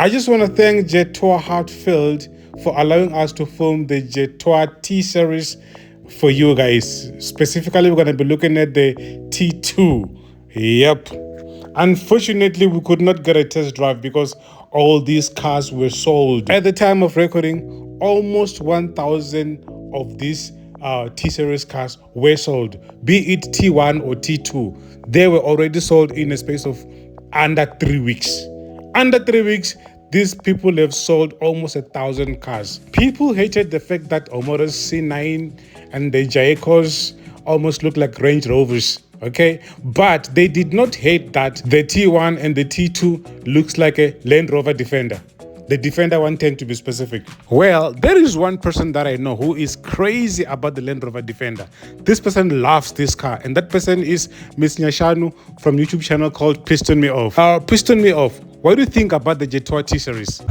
I just want to thank Jetour Heartfelt for allowing us to film the Jetour T series for you guys. Specifically, we're going to be looking at the T2. Yep. Unfortunately, we could not get a test drive because all these cars were sold. At the time of recording, almost 1,000 of these T-Series cars were sold, be it T1 or T2. They were already sold in a space of under 3 weeks. Under 3 weeks, these people have sold almost 1,000 cars. People hated the fact that Omora's C9 and the Jaecos almost look like Range Rovers. Okay, but they did not hate that the T1 and the T2 looks like a Land Rover Defender. The Defender 110 to be specific. Well, there is one person that I know who is crazy about the Land Rover Defender. This person loves this car, and that person is Miss Nyashanu from YouTube channel called Piston Me Off. Piston Me Off, what do you think about the Jetour T series?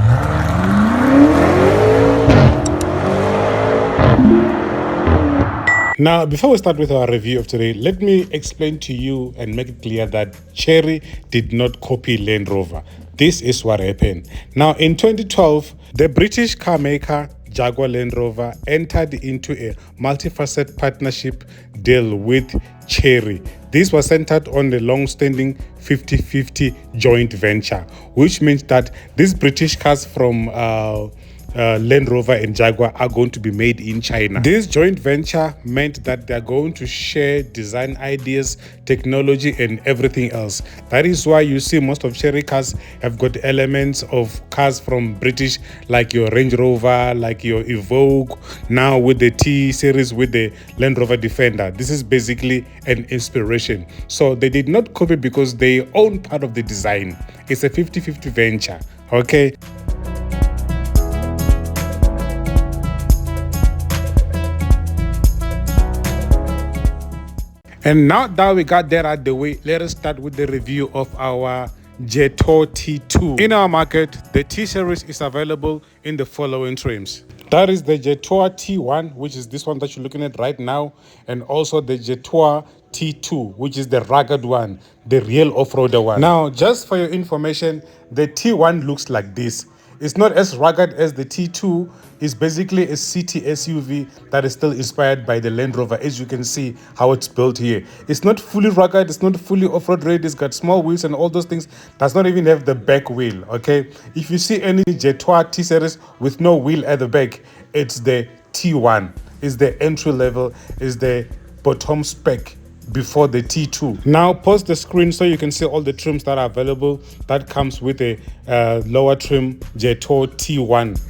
Now, before we start with our review of today, let me explain to you and make it clear that Chery did not copy Land Rover. This is what happened. Now, in 2012, the British car maker Jaguar Land Rover entered into a multifaceted partnership deal with Chery. This was centered on the long-standing 50-50 joint venture, which means that these British cars from Land Rover and Jaguar are going to be made in China. This joint venture meant that they're going to share design ideas, technology, and everything else. That is why you see most of Chery cars have got elements of cars from British, like your Range Rover, like your Evoque, now with the T series with the Land Rover Defender. This is basically an inspiration. So they did not copy because they own part of the design. It's a 50-50 venture, okay? And now that we got that out of the way, let us start with the review of our Jetour T2. In our market, the T-Series is available in the following trims. That is the Jetour T1, which is this one that you're looking at right now, and also the Jetour T2, which is the rugged one, the real off-roader one. Now, just for your information, the T1 looks like this. It's not as rugged as the T2. It's basically a city SUV that is still inspired by the Land Rover, as you can see how it's built here. It's not fully rugged, it's not fully off-road ready, it's got small wheels and all those things. Does not even have the back wheel, okay? If you see any Jetour T-Series with no wheel at the back, it's the T1. It's the entry level, it's the bottom spec before the T2. Now pause the screen so you can see all the trims that are available. That comes with a lower trim Jetour T1.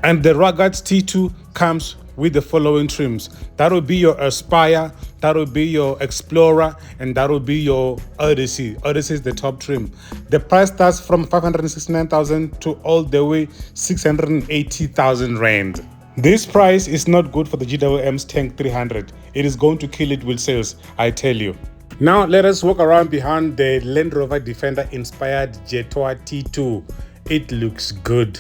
And the rugged T2 comes with the following trims. That will be your Aspire, that will be your Xplora, and that will be your Odyssey. Odyssey is the top trim. The price starts from 569,000 to all the way 680,000 Rand. This price is not good for the GWM's Tank 300. It is going to kill it with sales, I tell you. Now let us walk around behind the Land Rover Defender inspired Jetour T2. It looks good.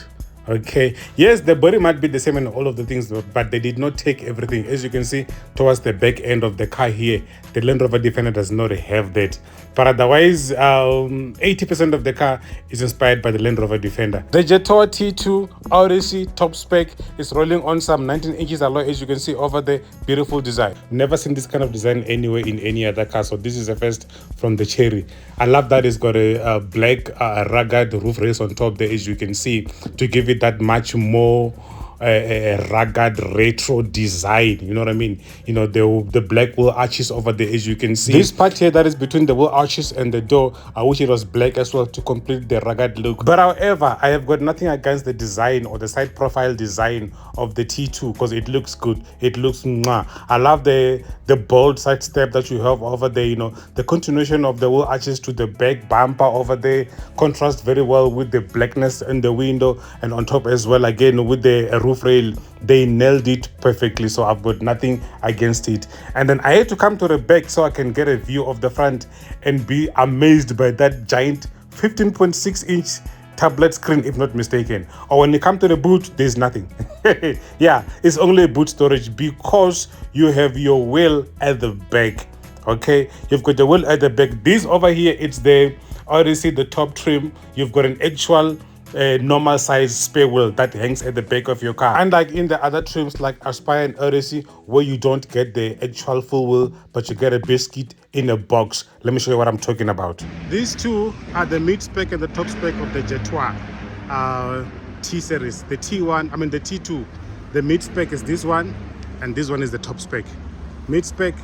Okay, yes, the body might be the same and all of the things, but they did not take everything. As you can see towards the back end of the car here, the Land Rover Defender does not have that. But otherwise, 80% of the car is inspired by the Land Rover Defender. The Jetour T2 Odyssey top spec is rolling on some 19 inches alloy, as you can see over the beautiful design. Never seen this kind of design anywhere in any other car, so this is a first from the Chery. I love that it's got a black rugged roof race on top there, as you can see, to give it that much more rugged retro design, you know what I mean? You know, the black wheel arches over there, as you can see. This part here that is between the wheel arches and the door, I wish it was black as well to complete the rugged look. But however, I have got nothing against the design or the side profile design of the T2 because it looks good. It looks mwah. I love the bold side step that you have over there, you know, the continuation of the wheel arches to the back bumper over there contrasts very well with the blackness in the window, and on top as well, again with the roof rail, they nailed it perfectly, so I've got nothing against it. And then I had to come to the back so I can get a view of the front and be amazed by that giant 15.6-inch tablet screen, if not mistaken. Or when you come to the boot, there's nothing. Yeah, it's only boot storage because you have your wheel at the back. Okay, you've got the wheel at the back. This over here, it's the Odyssey, the top trim. You've got an actual normal size spare wheel that hangs at the back of your car. Unlike in the other trims like Aspire and Odyssey, where you don't get the actual full wheel, but you get a biscuit in a box. Let me show you what I'm talking about. These two are the mid spec and the top spec of the Jetour T series. The T1, I mean the T2. The mid spec is this one, and this one is the top spec. Mid spec,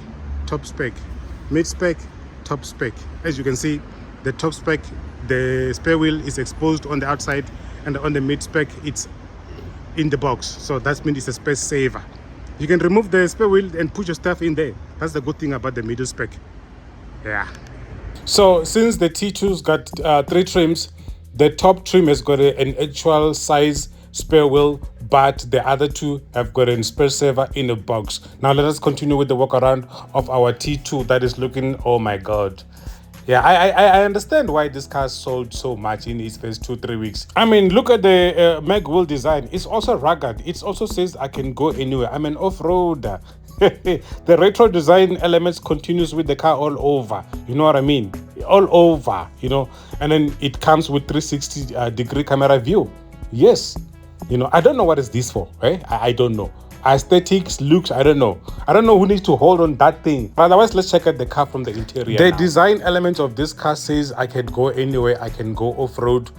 top spec, mid spec, top spec. As you can see, the top spec, the spare wheel is exposed on the outside, and on the mid spec it's in the box, so that means it's a space saver. You can remove the spare wheel and put your stuff in there. That's the good thing about the middle spec. Yeah, so since the T2's got 3 trims, the top trim has got an actual size spare wheel, but the other 2 have got a spare saver in a box. Now let us continue with the walk around of our T2 that is looking, oh my god. Yeah, I understand why this car sold so much in its first 2-3 weeks. I mean, look at the mag wheel design. It's also rugged. It also says I can go anywhere. I'm an off-roader. The retro design elements continues with the car all over. You know what I mean? All over, you know. And then it comes with 360 degree camera view. Yes. You know, I don't know what is this for, right? I don't know. Aesthetics, looks, I don't know who needs to hold on that thing. But otherwise, let's check out the car from the interior. The design elements of this car says I can go anywhere, I can go off-road.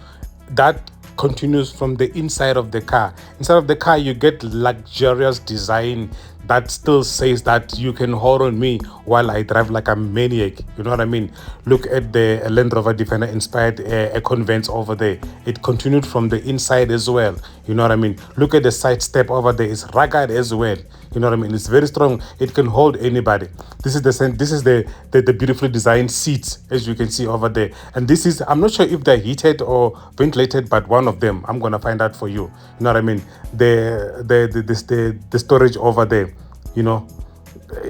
That continues from the inside of the car. Inside of the car, you get luxurious design that still says that you can hold on me while I drive like a maniac. You know what I mean? Look at the Land Rover Defender inspired Econ vents over there. It continued from the inside as well. You know what I mean? Look at the side step over there. It's rugged as well. You know what I mean? It's very strong. It can hold anybody. This is the beautifully designed seats, as you can see over there. And this is, I'm not sure if they're heated or ventilated, but one of them, I'm gonna find out for you. You know what I mean? The storage over there. You know,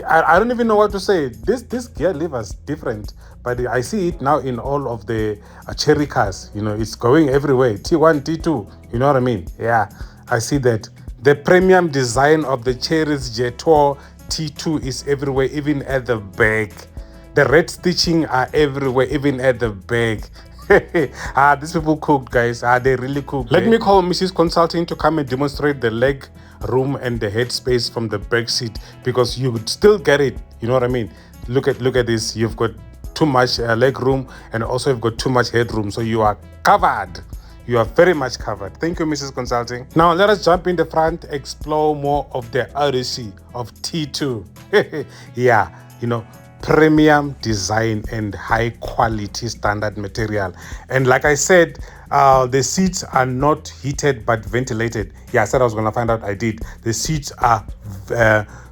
I don't even know what to say. This gear lever is different, but I see it now in all of the cherry cars. You know, it's going everywhere. T1, T2. You know what I mean? Yeah, I see that. The premium design of the Cherry's Jetour T2 is everywhere, even at the back. The red stitching are everywhere, even at the back. These people cooked, guys. They really cooked. Let me call Mrs. Consulting to come and demonstrate the leg room and the head space from the back seat, because you would still get it. You know what I mean? Look at this. You've got too much leg room, and also you've got too much headroom, so you are covered. You are very much covered. Thank you, Mrs. Consulting. Now let us jump in the front, explore more of the Odyssey of T2. Yeah, you know, premium design and high quality standard material. And like I said, the seats are not heated but ventilated. Yeah, I said I was gonna find out. I did. The seats are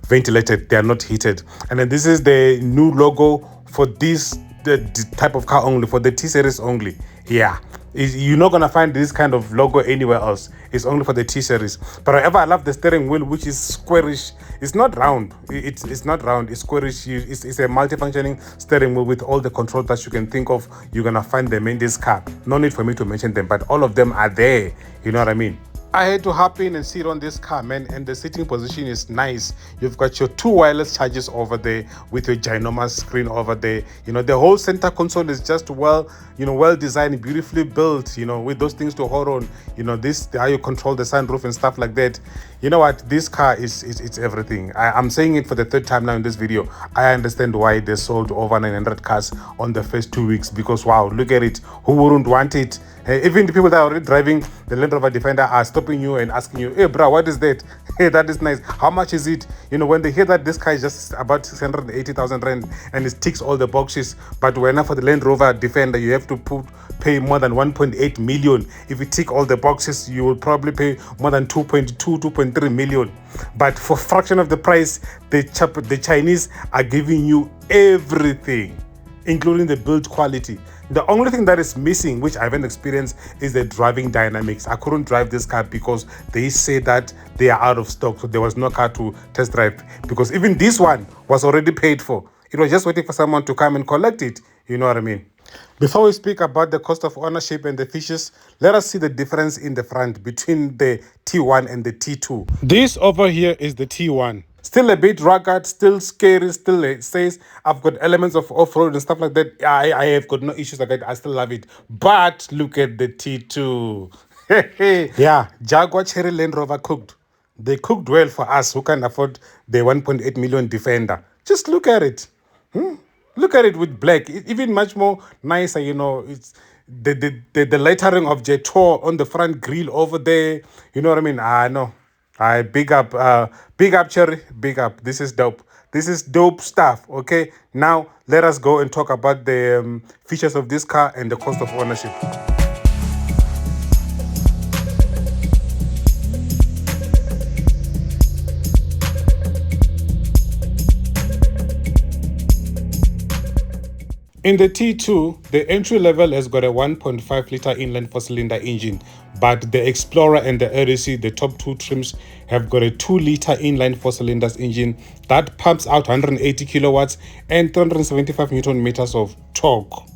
ventilated. They are not heated. And then this is the new logo for this the type of car only, for the T series only. Yeah, you're not gonna find this kind of logo anywhere else. It's only for the T series. But however, I love the steering wheel, which is squarish. It's not round. It's not round. It's squarish. It's a multifunctioning steering wheel with all the controls that you can think of. You're gonna find them in this car. No need for me to mention them, but all of them are there. You know what I mean? I had to hop in and sit on this car, man, and the sitting position is nice. You've got your 2 wireless chargers over there with your ginormous screen over there. You know, the whole center console is just well designed, beautifully built, you know, with those things to hold on. You know, how you control the sunroof and stuff like that. You know what? This car it's everything. I'm saying it for the 3rd time now in this video. I understand why they sold over 900 cars on the first 2 weeks, because wow, look at it. Who wouldn't want it? Hey, even the people that are already driving the Land Rover Defender are stopping you and asking you, hey bro, what is that? Hey, that is nice. How much is it? You know, when they hear that this car is just about 680,000 rand and it ticks all the boxes, but when for the Land Rover Defender you have to pay more than 1.8 million. If you tick all the boxes, you will probably pay more than 2.3 million. But for a fraction of the price, the Chinese are giving you everything, including the build quality. The only thing that is missing, which I haven't experienced, is the driving dynamics. I couldn't drive this car because they say that they are out of stock, so there was no car to test drive, because even this one was already paid for. It was just waiting for someone to come and collect it. You know what I mean? Before we speak about the cost of ownership and the features, let us see the difference in the front between the T1 and the T2. This over here is the T1. Still a bit rugged, still scary, still it says I've got elements of off-road and stuff like that. I have got no issues like that. I still love it. But look at the T2. Yeah, Jaguar Cherry Land Rover cooked. They cooked well for us who can afford the 1.8 million Defender. Just look at it. Look at it with black. Even much more nicer, you know. It's the lettering of Jetour on the front grille over there. You know what I mean? I know. I big up Cherry, big up. This is dope. This is dope stuff. Okay. Now let us go and talk about the features of this car and the cost of ownership. In the T2, the entry level has got a 1.5 liter inline 4-cylinder engine, but the Xplora and the Odyssey, the top two trims, have got a 2 liter inline 4-cylinders engine that pumps out 180 kilowatts and 375 newton meters of torque.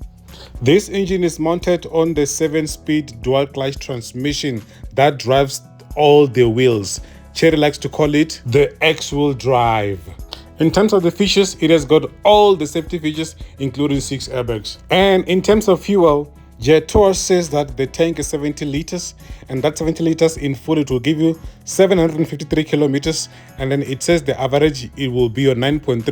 This engine is mounted on the 7-speed dual clutch transmission that drives all the wheels. Cherry likes to call it the X-wheel drive. In terms of the features, it has got all the safety features, including 6 airbags. And in terms of fuel, Jetour says that the tank is 70 liters, and that 70 liters in full, it will give you 753 kilometers. And then it says the average, it will be on 9.3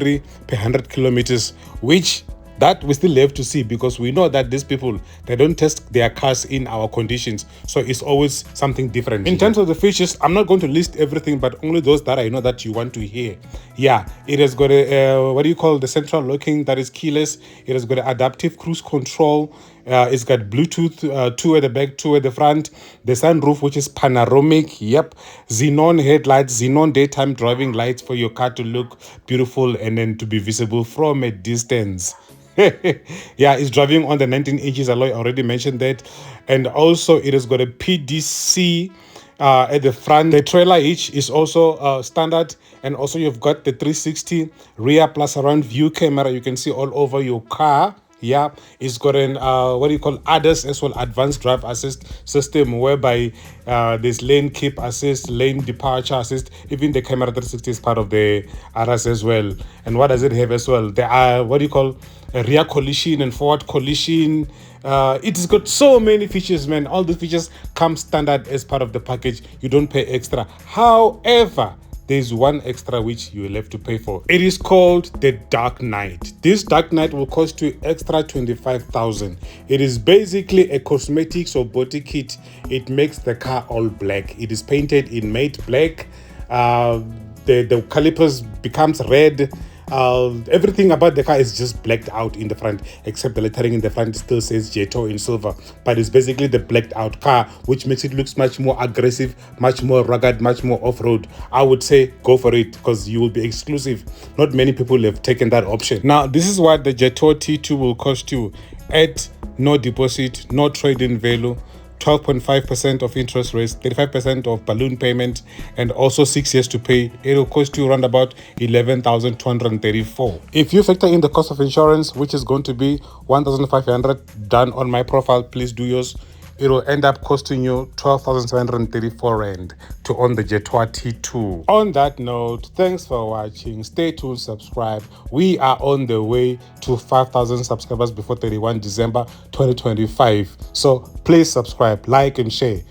per 100 kilometers, which that we still have to see, because we know that these people, they don't test their cars in our conditions, so it's always something different. In terms of the features, I'm not going to list everything, but only those that I know that you want to hear. Yeah, it has got a what do you call the central locking that is keyless. It has got an adaptive cruise control. It's got Bluetooth 2 at the back, 2 at the front. The sunroof, which is panoramic. Yep. Xenon headlights, xenon daytime driving lights for your car to look beautiful and then to be visible from a distance. Yeah, it's driving on the 19 inches alloy. I already mentioned that. And also it has got a PDC at the front. The trailer hitch is also standard, and also you've got the 360 rear plus surround view camera. You can see all over your car. Yeah, it's got an what do you call ADAS as well, advanced drive assist system, whereby there's lane keep assist, lane departure assist. Even the camera 360 is part of the ADAS as well. And what does it have as well? There are what do you call a rear collision and forward collision. It's got so many features, man. All the features come standard as part of the package. You don't pay extra. However, there's one extra which you will have to pay for. It is called the Dark Knight. This Dark Knight will cost you extra 25,000. It is basically a cosmetics or body kit. It makes the car all black. It is painted in matte black. The calipers becomes red. Everything about the car is just blacked out in the front, except the lettering in the front still says Jetour in silver, but it's basically the blacked out car, which makes it look much more aggressive, much more rugged, much more off-road. I would say go for it, because you will be exclusive. Not many people have taken that option. Now, this is what the Jetour T2 will cost you at no deposit, no trade-in value, 12.5% of interest rates, 35% of balloon payment, and also 6 years to pay. It will cost you around about 11,234. If you factor in the cost of insurance, which is going to be 1,500 done on my profile, please do yours. It will end up costing you 12,734 Rand to own the Jetour T2. On that note, thanks for watching. Stay tuned, subscribe. We are on the way to 5,000 subscribers before 31 December 2025. So please subscribe, like, and share.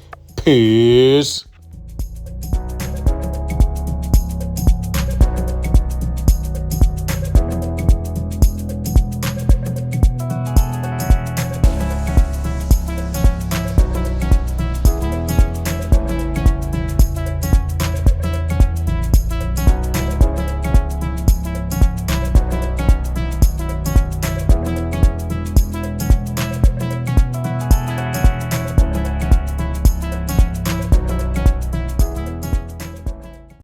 Peace.